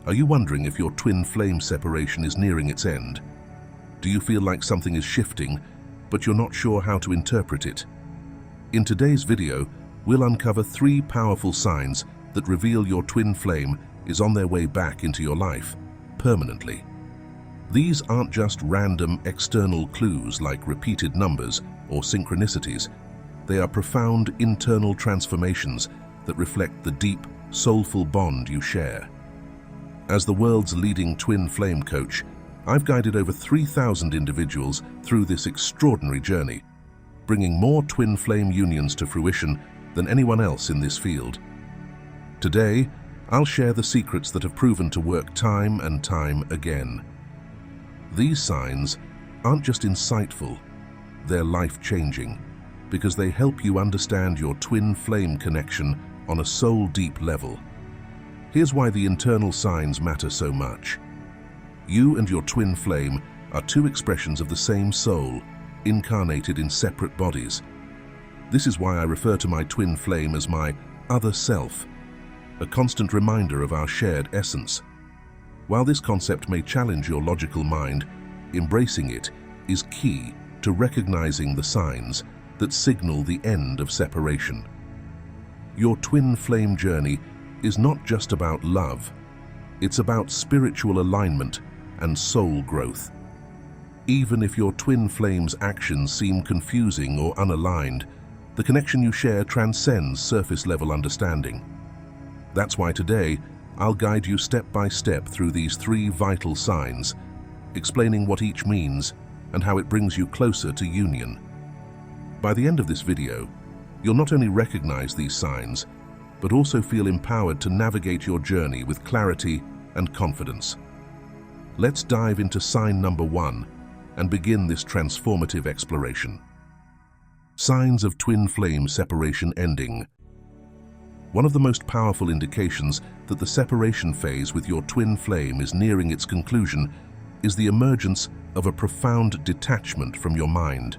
Are you wondering if your twin flame separation is nearing its end? Do you feel like something is shifting, but you're not sure how to interpret it? In today's video, we'll uncover 3 powerful signs that reveal your twin flame is on their way back into your life, permanently. These aren't just random external clues like repeated numbers or synchronicities. They are profound internal transformations that reflect the deep, soulful bond you share. As the world's leading twin flame coach, I've guided over 3,000 individuals through this extraordinary journey, bringing more twin flame unions to fruition than anyone else in this field. Today, I'll share the secrets that have proven to work time and time again. These signs aren't just insightful, they're life-changing, because they help you understand your twin flame connection on a soul-deep level. Here's why the internal signs matter so much. You and your twin flame are 2 expressions of the same soul, incarnated in separate bodies. This is why I refer to my twin flame as my other self, a constant reminder of our shared essence. While this concept may challenge your logical mind, embracing it is key to recognizing the signs that signal the end of separation. Your twin flame journey is not just about love, it's about spiritual alignment and soul growth. Even if your twin flame's actions seem confusing or unaligned, the connection you share transcends surface-level understanding. That's why today, I'll guide you step by step through these 3 vital signs, explaining what each means and how it brings you closer to union. By the end of this video, you'll not only recognize these signs, but also feel empowered to navigate your journey with clarity and confidence. Let's dive into sign number 1 and begin this transformative exploration. Signs of twin flame separation ending. One of the most powerful indications that the separation phase with your twin flame is nearing its conclusion is the emergence of a profound detachment from your mind.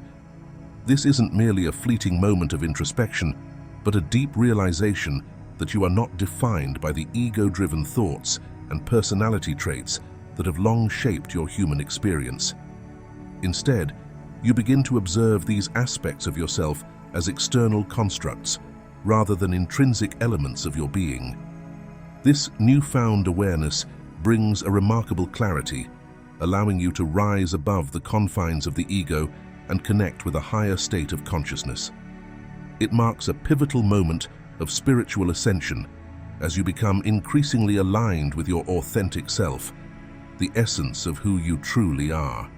This isn't merely a fleeting moment of introspection, but a deep realization that you are not defined by the ego-driven thoughts and personality traits that have long shaped your human experience. Instead, you begin to observe these aspects of yourself as external constructs, rather than intrinsic elements of your being. This newfound awareness brings a remarkable clarity, allowing you to rise above the confines of the ego and connect with a higher state of consciousness. It marks a pivotal moment of spiritual ascension as you become increasingly aligned with your authentic self, the essence of who you truly are.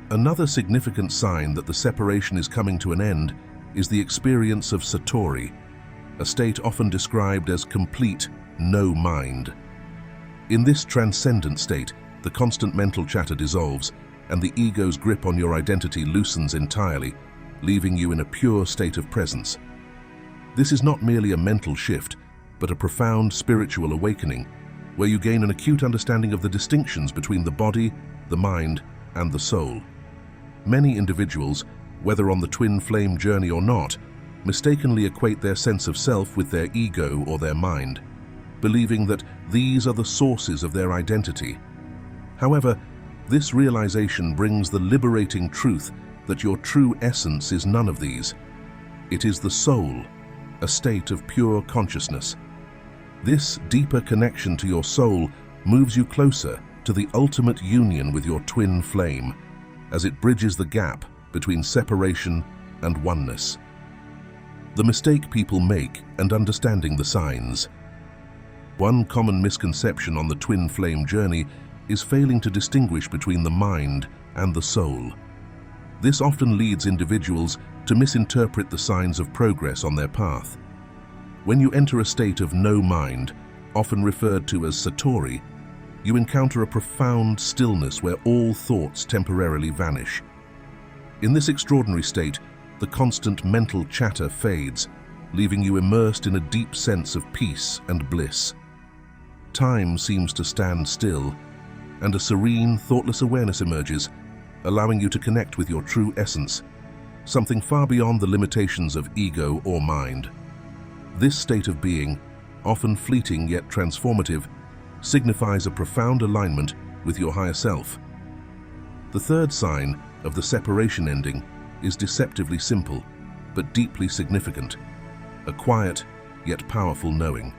Another significant sign that the separation is coming to an end is the experience of Satori, a state often described as complete no mind. In this transcendent state, the constant mental chatter dissolves and the ego's grip on your identity loosens entirely, leaving you in a pure state of presence. This is not merely a mental shift, but a profound spiritual awakening, where you gain an acute understanding of the distinctions between the body, the mind, and the soul. Many individuals, whether on the twin flame journey or not, mistakenly equate their sense of self with their ego or their mind, believing that these are the sources of their identity. However, this realization brings the liberating truth that your true essence is none of these. It is the soul, a state of pure consciousness. This deeper connection to your soul moves you closer to the ultimate union with your twin flame, as it bridges the gap between separation and oneness. The mistake people make and understanding the signs. One common misconception on the twin flame journey is failing to distinguish between the mind and the soul. This often leads individuals to misinterpret the signs of progress on their path. When you enter a state of no mind, often referred to as Satori, you encounter a profound stillness where all thoughts temporarily vanish. In this extraordinary state, the constant mental chatter fades, leaving you immersed in a deep sense of peace and bliss. Time seems to stand still, and a serene, thoughtless awareness emerges, allowing you to connect with your true essence, something far beyond the limitations of ego or mind. This state of being, often fleeting yet transformative, signifies a profound alignment with your higher self. The third sign of the separation ending is deceptively simple, but deeply significant: a quiet yet powerful knowing.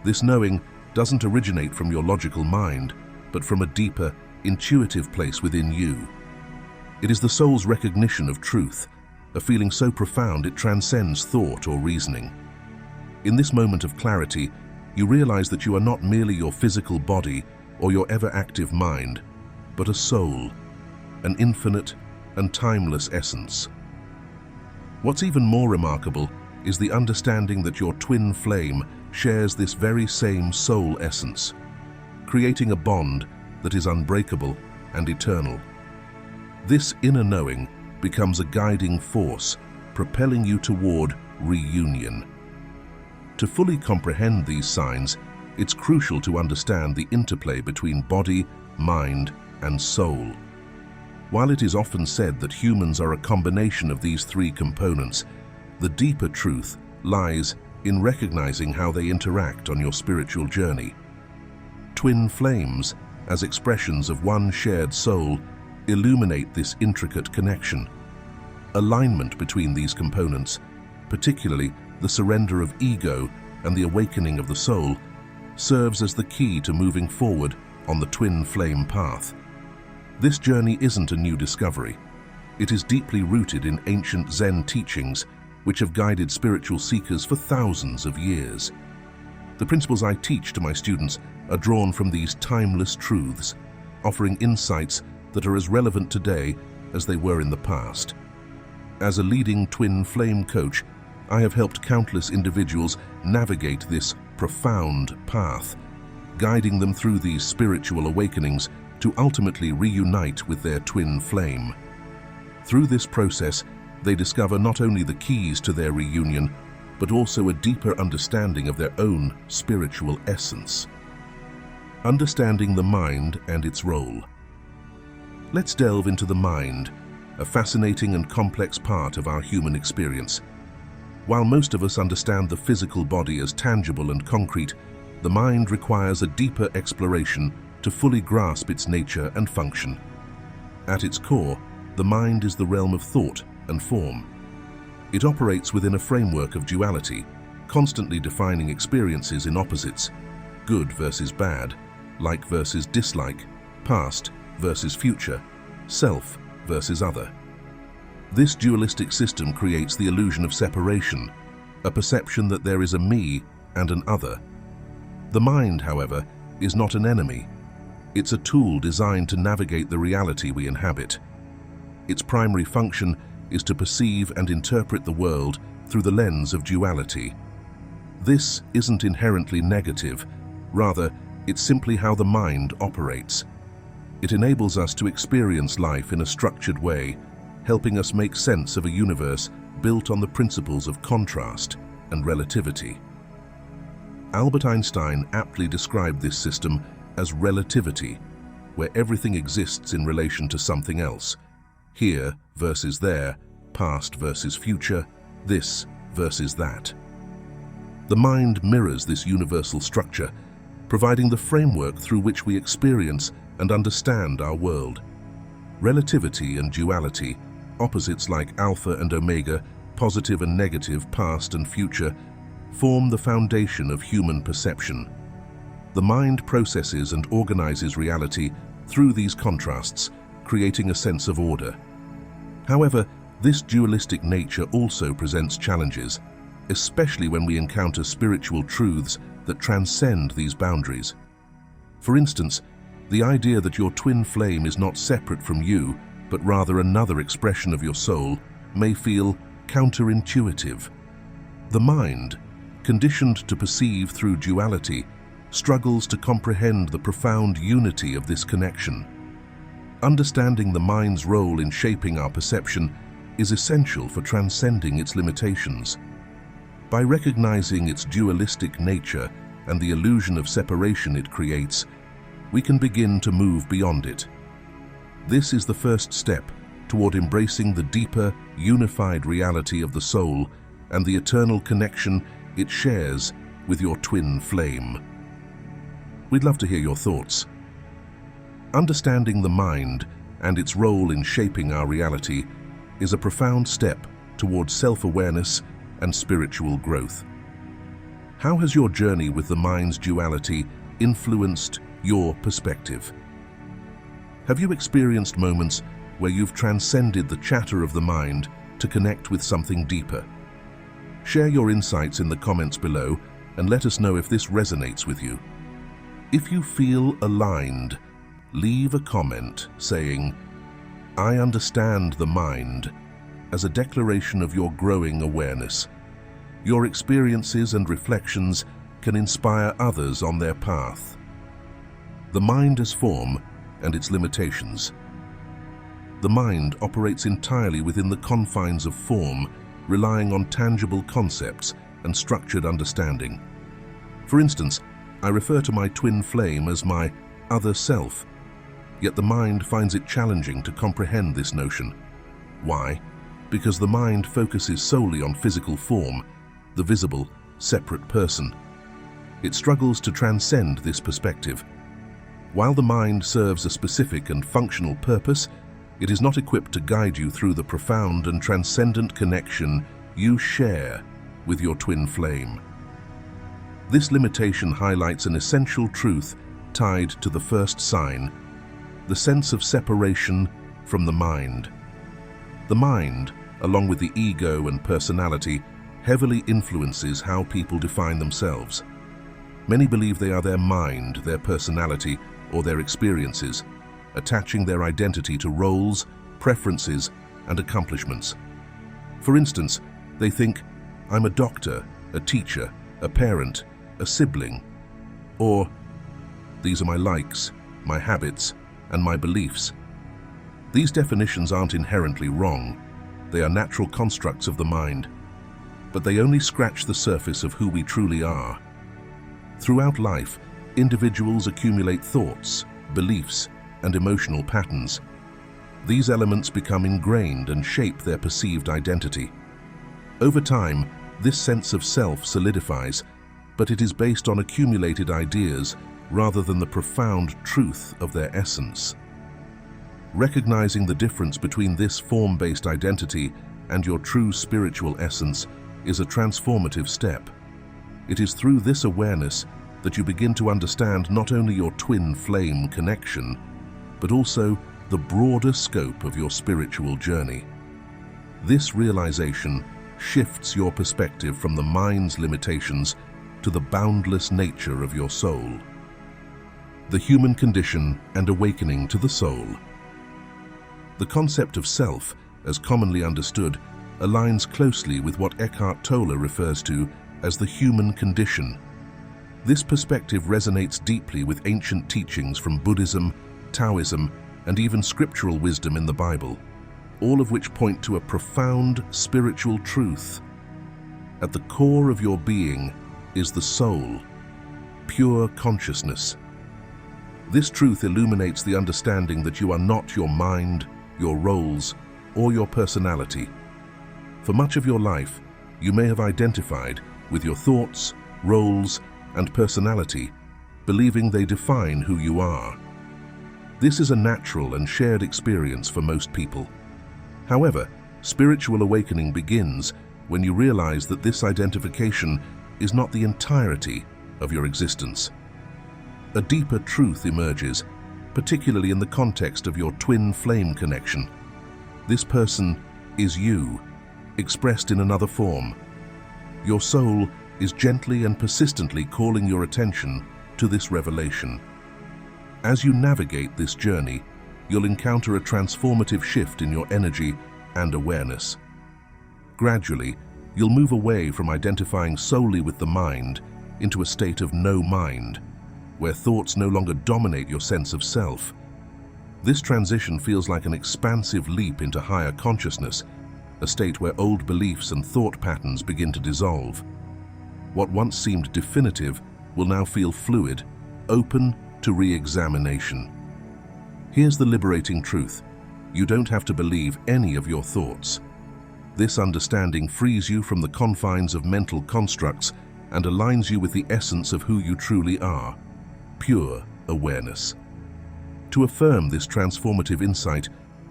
This knowing doesn't originate from your logical mind, but from a deeper, intuitive place within you. It is the soul's recognition of truth, a feeling so profound it transcends thought or reasoning. In this moment of clarity, you realize that you are not merely your physical body or your ever-active mind, but a soul, an infinite and timeless essence. What's even more remarkable is the understanding that your twin flame shares this very same soul essence, creating a bond that is unbreakable and eternal. This inner knowing becomes a guiding force, propelling you toward reunion. To fully comprehend these signs, it's crucial to understand the interplay between body, mind, and soul. While it is often said that humans are a combination of these three components, the deeper truth lies in recognizing how they interact on your spiritual journey. Twin flames, as expressions of one shared soul, illuminate this intricate connection. Alignment between these components, particularly the surrender of ego and the awakening of the soul, serves as the key to moving forward on the twin flame path. This journey isn't a new discovery. It is deeply rooted in ancient Zen teachings, which have guided spiritual seekers for thousands of years. The principles I teach to my students are drawn from these timeless truths, offering insights that are as relevant today as they were in the past. As a leading twin flame coach, I have helped countless individuals navigate this profound path, guiding them through these spiritual awakenings to ultimately reunite with their twin flame. Through this process, they discover not only the keys to their reunion, but also a deeper understanding of their own spiritual essence. Understanding the mind and its role. Let's delve into the mind, a fascinating and complex part of our human experience. While most of us understand the physical body as tangible and concrete, the mind requires a deeper exploration to fully grasp its nature and function. At its core, the mind is the realm of thought and form. It operates within a framework of duality, constantly defining experiences in opposites: good versus bad, like versus dislike, past versus future, self versus other. This dualistic system creates the illusion of separation, a perception that there is a me and an other. The mind, however, is not an enemy. It's a tool designed to navigate the reality we inhabit. Its primary function is to perceive and interpret the world through the lens of duality. This isn't inherently negative. Rather, it's simply how the mind operates. It enables us to experience life in a structured way, helping us make sense of a universe built on the principles of contrast and relativity. Albert Einstein aptly described this system as relativity, where everything exists in relation to something else: here versus there, past versus future, this versus that. The mind mirrors this universal structure, providing the framework through which we experience and understand our world. Relativity and duality, opposites like alpha and omega, positive and negative, past and future, form the foundation of human perception. The mind processes and organizes reality through these contrasts, creating a sense of order. However, this dualistic nature also presents challenges, especially when we encounter spiritual truths that transcend these boundaries. For instance, the idea that your twin flame is not separate from you, but rather another expression of your soul, may feel counterintuitive. The mind, conditioned to perceive through duality, struggles to comprehend the profound unity of this connection. Understanding the mind's role in shaping our perception is essential for transcending its limitations. By recognizing its dualistic nature and the illusion of separation it creates, we can begin to move beyond it. This is the first step toward embracing the deeper, unified reality of the soul and the eternal connection it shares with your twin flame. We'd love to hear your thoughts. Understanding the mind and its role in shaping our reality is a profound step towards self-awareness and spiritual growth. How has your journey with the mind's duality influenced your perspective? Have you experienced moments where you've transcended the chatter of the mind to connect with something deeper? Share your insights in the comments below and let us know if this resonates with you. If you feel aligned, leave a comment saying, "I understand the mind," as a declaration of your growing awareness. Your experiences and reflections can inspire others on their path. The mind as form and its limitations. The mind operates entirely within the confines of form, relying on tangible concepts and structured understanding. For instance, I refer to my twin flame as my other self, yet the mind finds it challenging to comprehend this notion. Why? Because the mind focuses solely on physical form, the visible, separate person. It struggles to transcend this perspective. While the mind serves a specific and functional purpose, it is not equipped to guide you through the profound and transcendent connection you share with your twin flame. This limitation highlights an essential truth tied to the first sign, the sense of separation from the mind. The mind, along with the ego and personality, heavily influences how people define themselves. Many believe they are their mind, their personality, or their experiences, attaching their identity to roles, preferences, and accomplishments. For instance, they think, "I'm a doctor, a teacher, a parent, a sibling," or "These are my likes, my habits, and my beliefs." These definitions aren't inherently wrong. They are natural constructs of the mind, but they only scratch the surface of who we truly are. Throughout life, individuals accumulate thoughts, beliefs, and emotional patterns. These elements become ingrained and shape their perceived identity. Over time, this sense of self solidifies, but it is based on accumulated ideas rather than the profound truth of their essence. Recognizing the difference between this form-based identity and your true spiritual essence is a transformative step. It is through this awareness that you begin to understand not only your twin flame connection, but also the broader scope of your spiritual journey. This realization shifts your perspective from the mind's limitations to the boundless nature of your soul. The human condition and awakening to the soul. The concept of self, as commonly understood, aligns closely with what Eckhart Tolle refers to as the human condition. This perspective resonates deeply with ancient teachings from Buddhism, Taoism, and even scriptural wisdom in the Bible, all of which point to a profound spiritual truth. At the core of your being is the soul, pure consciousness. This truth illuminates the understanding that you are not your mind, your roles, or your personality. For much of your life, you may have identified with your thoughts, roles, and personality, believing they define who you are. This is a natural and shared experience for most people. However, spiritual awakening begins when you realize that this identification is not the entirety of your existence. A deeper truth emerges, particularly in the context of your twin flame connection. This person is you, expressed in another form. Your soul is gently and persistently calling your attention to this revelation. As you navigate this journey, you'll encounter a transformative shift in your energy and awareness. Gradually, you'll move away from identifying solely with the mind into a state of no mind, where thoughts no longer dominate your sense of self. This transition feels like an expansive leap into higher consciousness, a state where old beliefs and thought patterns begin to dissolve. What once seemed definitive will now feel fluid, open to re-examination. Here's the liberating truth. You don't have to believe any of your thoughts. This understanding frees you from the confines of mental constructs and aligns you with the essence of who you truly are. pure awareness. To affirm this transformative insight,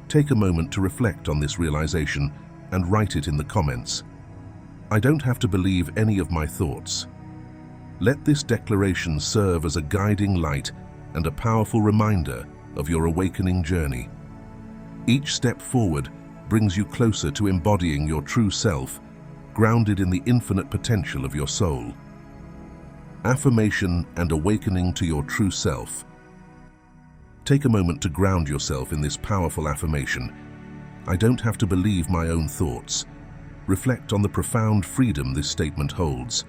take a moment to reflect on this realization and write it in the comments. I don't have to believe any of my thoughts. Let this declaration serve as a guiding light and a powerful reminder of your awakening journey. Each step forward brings you closer to embodying your true self, grounded in the infinite potential of your soul. Affirmation and awakening to your true self. Take a moment to ground yourself in this powerful affirmation. I don't have to believe my own thoughts. Reflect on the profound freedom this statement holds.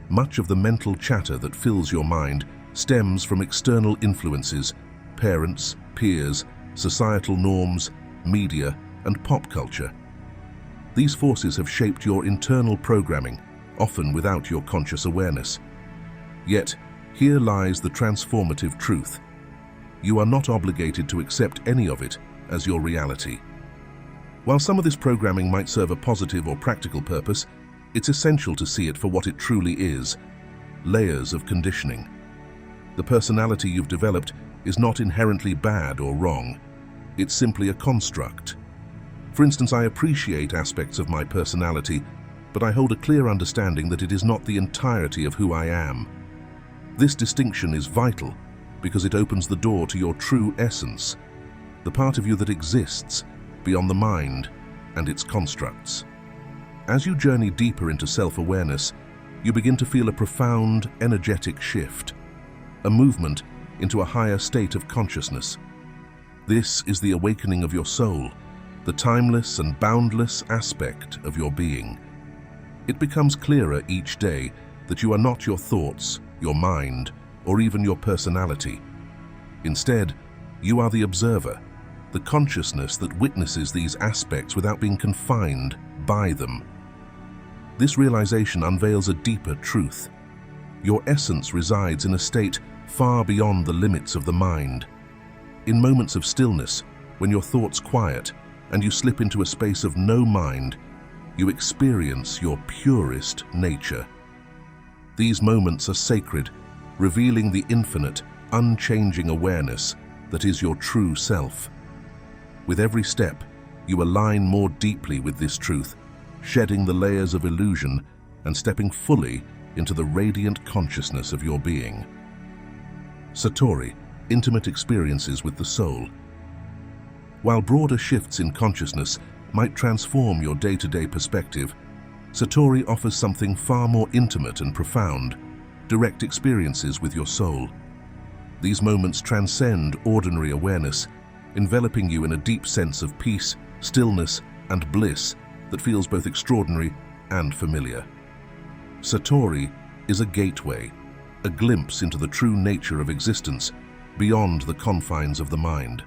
Much of the mental chatter that fills your mind stems from external influences, parents, peers, societal norms, media, and pop culture. These forces have shaped your internal programming, often without your conscious awareness. Yet, here lies the transformative truth. You are not obligated to accept any of it as your reality. While some of this programming might serve a positive or practical purpose, it's essential to see it for what it truly is: layers of conditioning. The personality you've developed is not inherently bad or wrong. It's simply a construct. For instance, I appreciate aspects of my personality, but I hold a clear understanding that it is not the entirety of who I am. This distinction is vital because it opens the door to your true essence, the part of you that exists beyond the mind and its constructs. As you journey deeper into self-awareness, you begin to feel a profound, energetic shift, a movement into a higher state of consciousness. This is the awakening of your soul, the timeless and boundless aspect of your being. It becomes clearer each day that you are not your thoughts, your mind, or even your personality. Instead, you are the observer, the consciousness that witnesses these aspects without being confined by them. This realization unveils a deeper truth. Your essence resides in a state far beyond the limits of the mind. In moments of stillness, when your thoughts quiet and you slip into a space of no mind, you experience your purest nature. These moments are sacred, revealing the infinite, unchanging awareness that is your true self. With every step, you align more deeply with this truth, shedding the layers of illusion and stepping fully into the radiant consciousness of your being. Satori, intimate experiences with the soul. While broader shifts in consciousness might transform your day-to-day perspective, Satori offers something far more intimate and profound: direct experiences with your soul. These moments transcend ordinary awareness, enveloping you in a deep sense of peace, stillness, and bliss that feels both extraordinary and familiar. Satori is a gateway, a glimpse into the true nature of existence beyond the confines of the mind.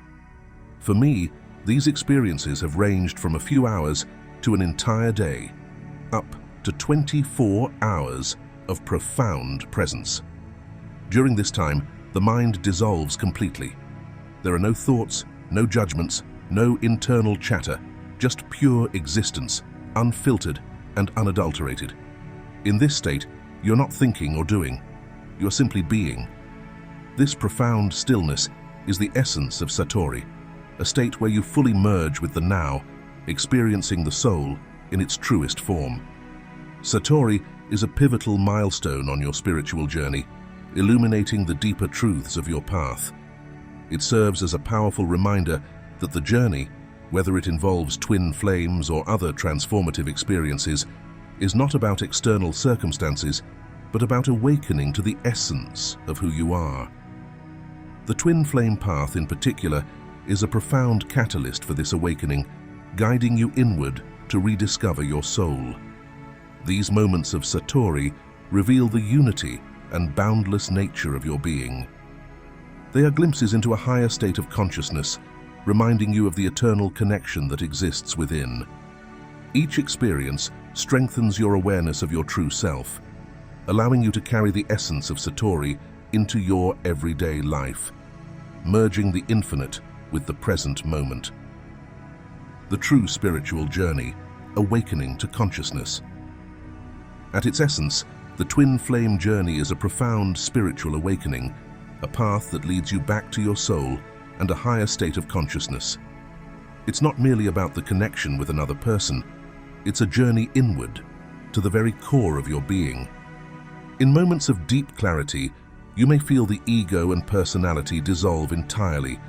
For me, these experiences have ranged from a few hours to an entire day, up to 24 hours of profound presence. During this time, the mind dissolves completely. There are no thoughts, no judgments, no internal chatter, just pure existence, unfiltered and unadulterated. In this state, you're not thinking or doing, you're simply being. This profound stillness is the essence of Satori, a state where you fully merge with the now, experiencing the soul in its truest form. Satori is a pivotal milestone on your spiritual journey, illuminating the deeper truths of your path. It serves as a powerful reminder that the journey, whether it involves twin flames or other transformative experiences, is not about external circumstances, but about awakening to the essence of who you are. The twin flame path in particular is a profound catalyst for this awakening, guiding you inward to rediscover your soul. These moments of Satori reveal the unity and boundless nature of your being. They are glimpses into a higher state of consciousness, reminding you of the eternal connection that exists within. Each experience strengthens your awareness of your true self, allowing you to carry the essence of Satori into your everyday life, merging the infinite with the present moment. The true spiritual journey, awakening to consciousness. At its essence, the twin flame journey is a profound spiritual awakening, a path that leads you back to your soul and a higher state of consciousness. It's not merely about the connection with another person, it's a journey inward, to the very core of your being. In moments of deep clarity, you may feel the ego and personality dissolve entirely,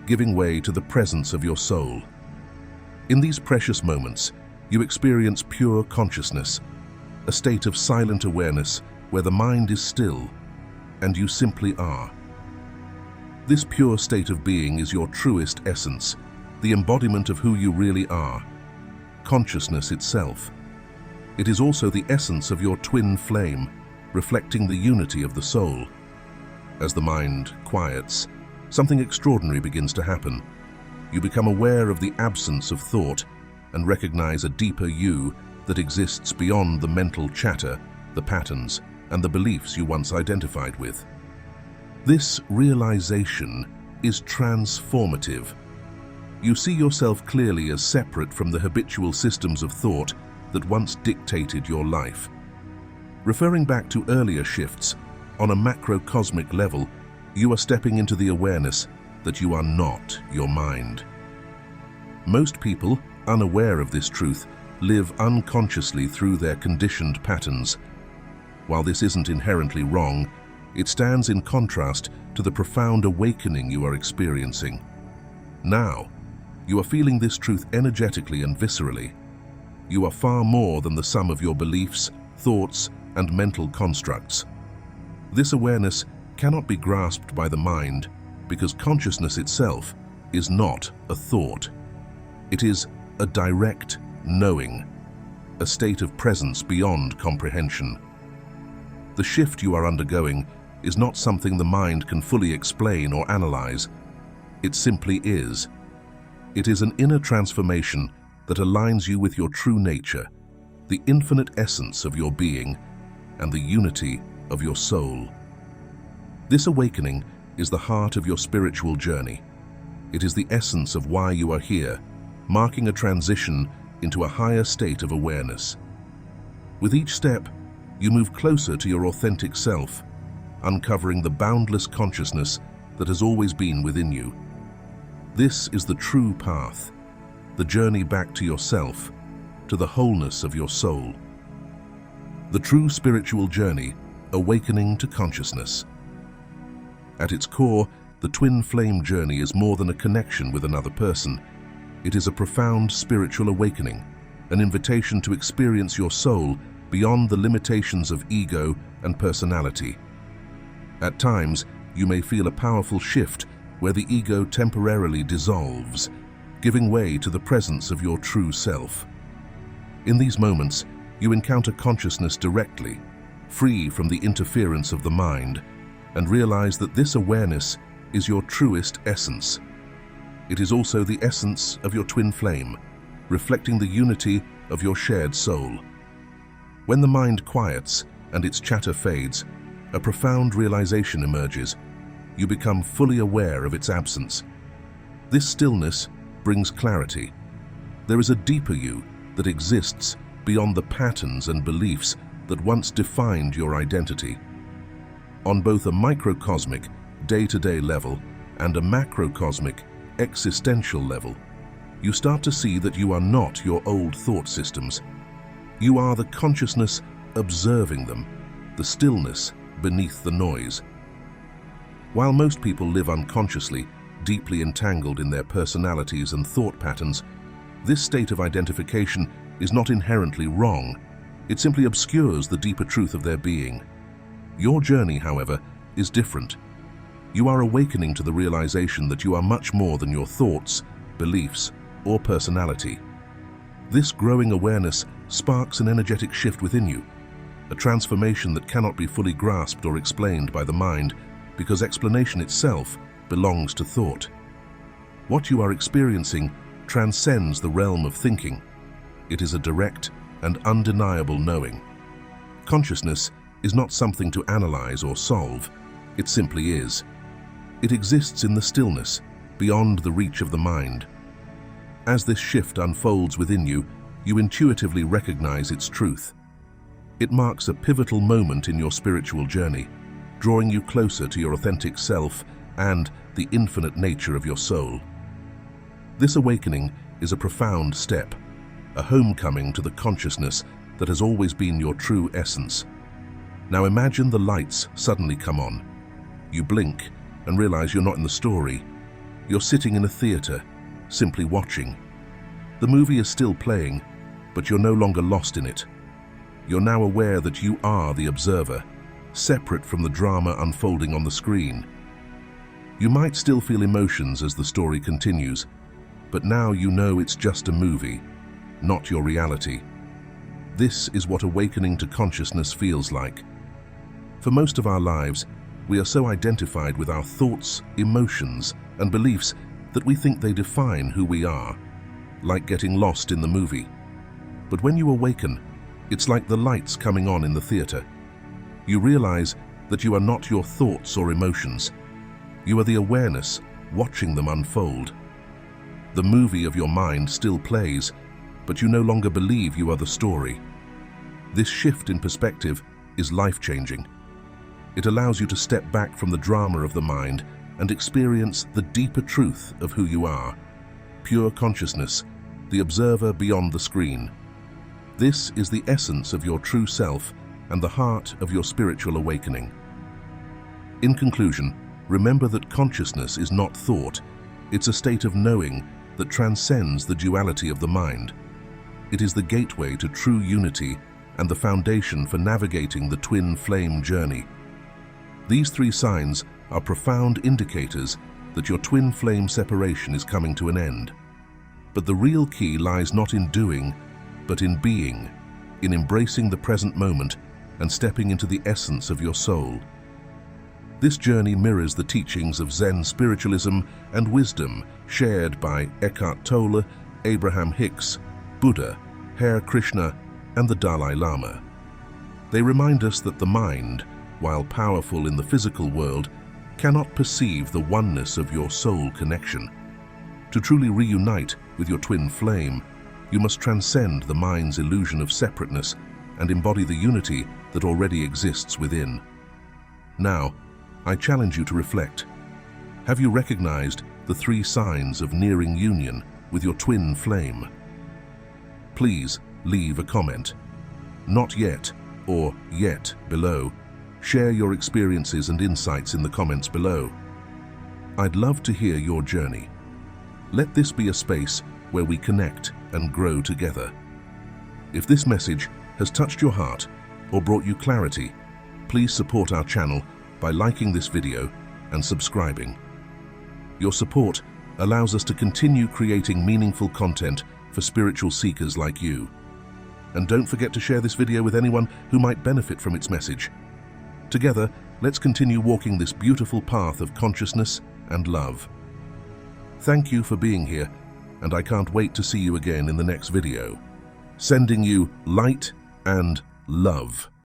giving way to the presence of your soul. In these precious moments, you experience pure consciousness, a state of silent awareness where the mind is still and you simply are. This pure state of being is your truest essence, the embodiment of who you really are, consciousness itself. It is also the essence of your twin flame, reflecting the unity of the soul. As the mind quiets, something extraordinary begins to happen. You become aware of the absence of thought and recognize a deeper you that exists beyond the mental chatter, the patterns, and the beliefs you once identified with. This realization is transformative. You see yourself clearly as separate from the habitual systems of thought that once dictated your life. Referring back to earlier shifts, on a macrocosmic level, you are stepping into the awareness that you are not your mind. Most people, unaware of this truth, live unconsciously through their conditioned patterns. While this isn't inherently wrong, it stands in contrast to the profound awakening you are experiencing. Now, you are feeling this truth energetically and viscerally. You are far more than the sum of your beliefs, thoughts, and mental constructs. This awareness cannot be grasped by the mind because consciousness itself is not a thought. It is a direct knowing, a state of presence beyond comprehension. The shift you are undergoing is not something the mind can fully explain or analyze. It simply is. It is an inner transformation that aligns you with your true nature, the infinite essence of your being, and the unity of your soul. This awakening is the heart of your spiritual journey. It is the essence of why you are here, marking a transition into a higher state of awareness. With each step, you move closer to your authentic self, uncovering the boundless consciousness that has always been within you. This is the true path, the journey back to yourself, to the wholeness of your soul. The true spiritual journey, awakening to consciousness. At its core, the twin flame journey is more than a connection with another person. It is a profound spiritual awakening, an invitation to experience your soul beyond the limitations of ego and personality. At times, you may feel a powerful shift where the ego temporarily dissolves, giving way to the presence of your true self. In these moments, you encounter consciousness directly, free from the interference of the mind, and realize that this awareness is your truest essence. It is also the essence of your twin flame, reflecting the unity of your shared soul. When the mind quiets and its chatter fades, a profound realization emerges. You become fully aware of its absence. This stillness brings clarity. There is a deeper you that exists beyond the patterns and beliefs that once defined your identity. On both a microcosmic, day-to-day level and a macrocosmic, existential level, you start to see that you are not your old thought systems. You are the consciousness observing them, the stillness beneath the noise. While most people live unconsciously, deeply entangled in their personalities and thought patterns, this state of identification is not inherently wrong. It simply obscures the deeper truth of their being. Your journey, however, is different. You are awakening to the realization that you are much more than your thoughts, beliefs, or personality. This growing awareness sparks an energetic shift within you, a transformation that cannot be fully grasped or explained by the mind because explanation itself belongs to thought. What you are experiencing transcends the realm of thinking. It is a direct and undeniable knowing. Consciousness is not something to analyze or solve. It simply is. It exists in the stillness, beyond the reach of the mind. As this shift unfolds within you, you intuitively recognize its truth. It marks a pivotal moment in your spiritual journey, drawing you closer to your authentic self and the infinite nature of your soul. This awakening is a profound step, a homecoming to the consciousness that has always been your true essence. Now imagine the lights suddenly come on. You blink and realize you're not in the story. You're sitting in a theater, simply watching. The movie is still playing, but you're no longer lost in it. You're now aware that you are the observer, separate from the drama unfolding on the screen. You might still feel emotions as the story continues, but now you know it's just a movie, not your reality. This is what awakening to consciousness feels like. For most of our lives, we are so identified with our thoughts, emotions, and beliefs that we think they define who we are, like getting lost in the movie. But when you awaken, it's like the lights coming on in the theater. You realize that you are not your thoughts or emotions. You are the awareness watching them unfold. The movie of your mind still plays, but you no longer believe you are the story. This shift in perspective is life-changing. It allows you to step back from the drama of the mind and experience the deeper truth of who you are. Pure consciousness, the observer beyond the screen. This is the essence of your true self and the heart of your spiritual awakening. In conclusion, remember that consciousness is not thought. It's a state of knowing that transcends the duality of the mind. It is the gateway to true unity and the foundation for navigating the twin flame journey. These three signs are profound indicators that your twin flame separation is coming to an end. But the real key lies not in doing, but in being, in embracing the present moment and stepping into the essence of your soul. This journey mirrors the teachings of Zen spiritualism and wisdom shared by Eckhart Tolle, Abraham Hicks, Buddha, Hare Krishna, and the Dalai Lama. They remind us that the mind, while powerful in the physical world, cannot perceive the oneness of your soul connection. To truly reunite with your twin flame, you must transcend the mind's illusion of separateness and embody the unity that already exists within. Now, I challenge you to reflect. Have you recognized the three signs of nearing union with your twin flame? Please leave a comment. Not yet or yet below. Share your experiences and insights in the comments below. I'd love to hear your journey. Let this be a space where we connect and grow together. If this message has touched your heart or brought you clarity, please support our channel by liking this video and subscribing. Your support allows us to continue creating meaningful content for spiritual seekers like you. And don't forget to share this video with anyone who might benefit from its message. Together, let's continue walking this beautiful path of consciousness and love. Thank you for being here, and I can't wait to see you again in the next video. Sending you light and love.